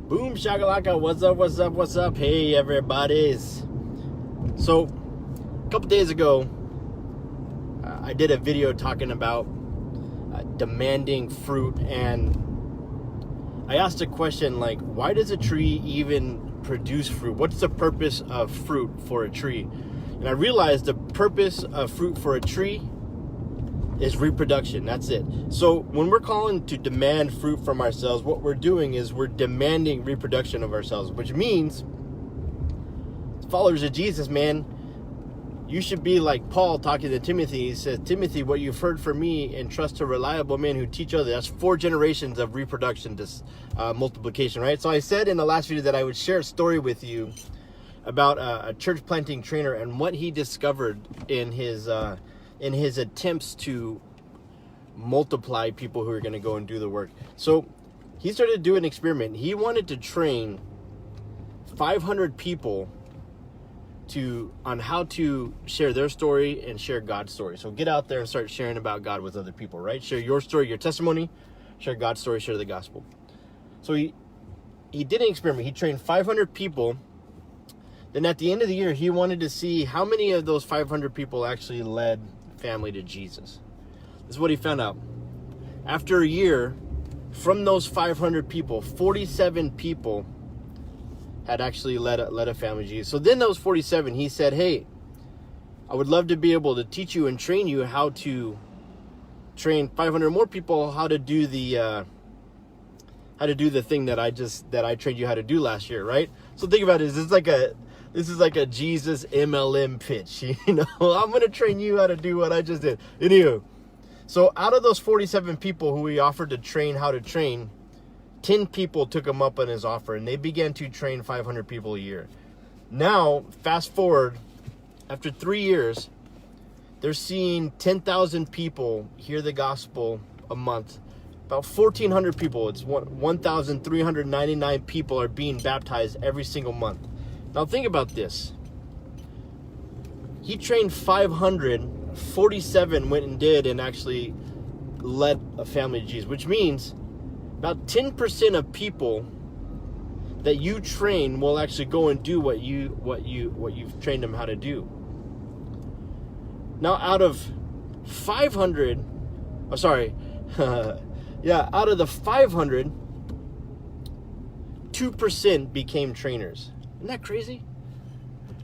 Boom shaka-laka, what's up, what's up, what's up? Hey everybody's. So a couple days ago I did a video talking about demanding fruit, and I asked a question like, why does a tree even produce fruit? What's the purpose of fruit for a tree? And I realized the purpose of fruit for a tree is reproduction. That's it. So when we're calling to demand fruit from ourselves, what we're doing is we're demanding reproduction of ourselves, which means, followers of Jesus, man, you should be like Paul talking to Timothy. He says, Timothy, what you've heard from me, entrust to reliable men who teach others. That's 4 generations of reproduction, this multiplication, right? So I said in the last video that I would share a story with you about a church planting trainer and what he discovered in his attempts to multiply people who are going to go and do the work. So he started to do an experiment. He wanted to train 500 people on how to share their story and share God's story. So get out there and start sharing about God with other people, right? Share your story, your testimony, share God's story, share the gospel. So he did an experiment. He trained 500 people. Then at the end of the year, he wanted to see how many of those 500 people actually led family to Jesus. This is what he found out. After a year, from those 500 people, 47 people had actually led a family to Jesus. So then those 47, he said, hey, I would love to be able to teach you and train you how to train 500 more people how to do the thing that I trained you how to do last year, right? So think about it. This is like a Jesus MLM pitch, you know. I'm going to train you how to do what I just did. Anyway, so out of those 47 people who he offered to train how to train, 10 people took him up on his offer, and they began to train 500 people a year. Now, fast forward, after 3 years, they're seeing 10,000 people hear the gospel a month. About 1,400 people, it's 1,399 people are being baptized every single month. Now think about this. He trained 500, 47 went and did and actually led a family to Jesus, which means about 10% of people that you train will actually go and do what you've trained them how to do. Now out of 500, out of the 500, 2% became trainers. Isn't that crazy?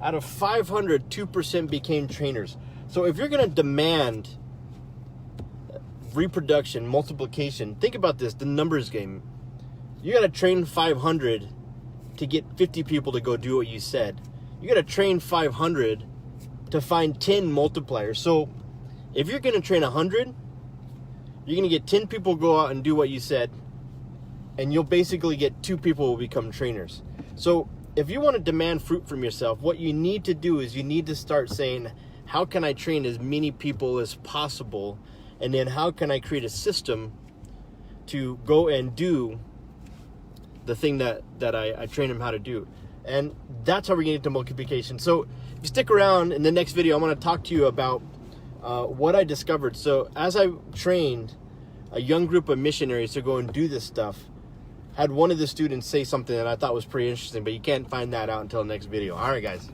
Out of 500, 2% became trainers. So if you're going to demand reproduction, multiplication, think about this, the numbers game. You got to train 500 to get 50 people to go do what you said. You got to train 500 to find 10 multipliers. So if you're going to train 100, you're going to get 10 people go out and do what you said, and you'll basically get 2 people who will become trainers. So if you want to demand fruit from yourself, what you need to do is you need to start saying, how can I train as many people as possible? And then how can I create a system to go and do the thing that I train them how to do? And that's how we're getting to multiplication. So if you stick around, in the next video, I'm going to talk to you about what I discovered. So as I trained a young group of missionaries to go and do this stuff, had one of the students say something that I thought was pretty interesting, but you can't find that out until the next video. All right, guys.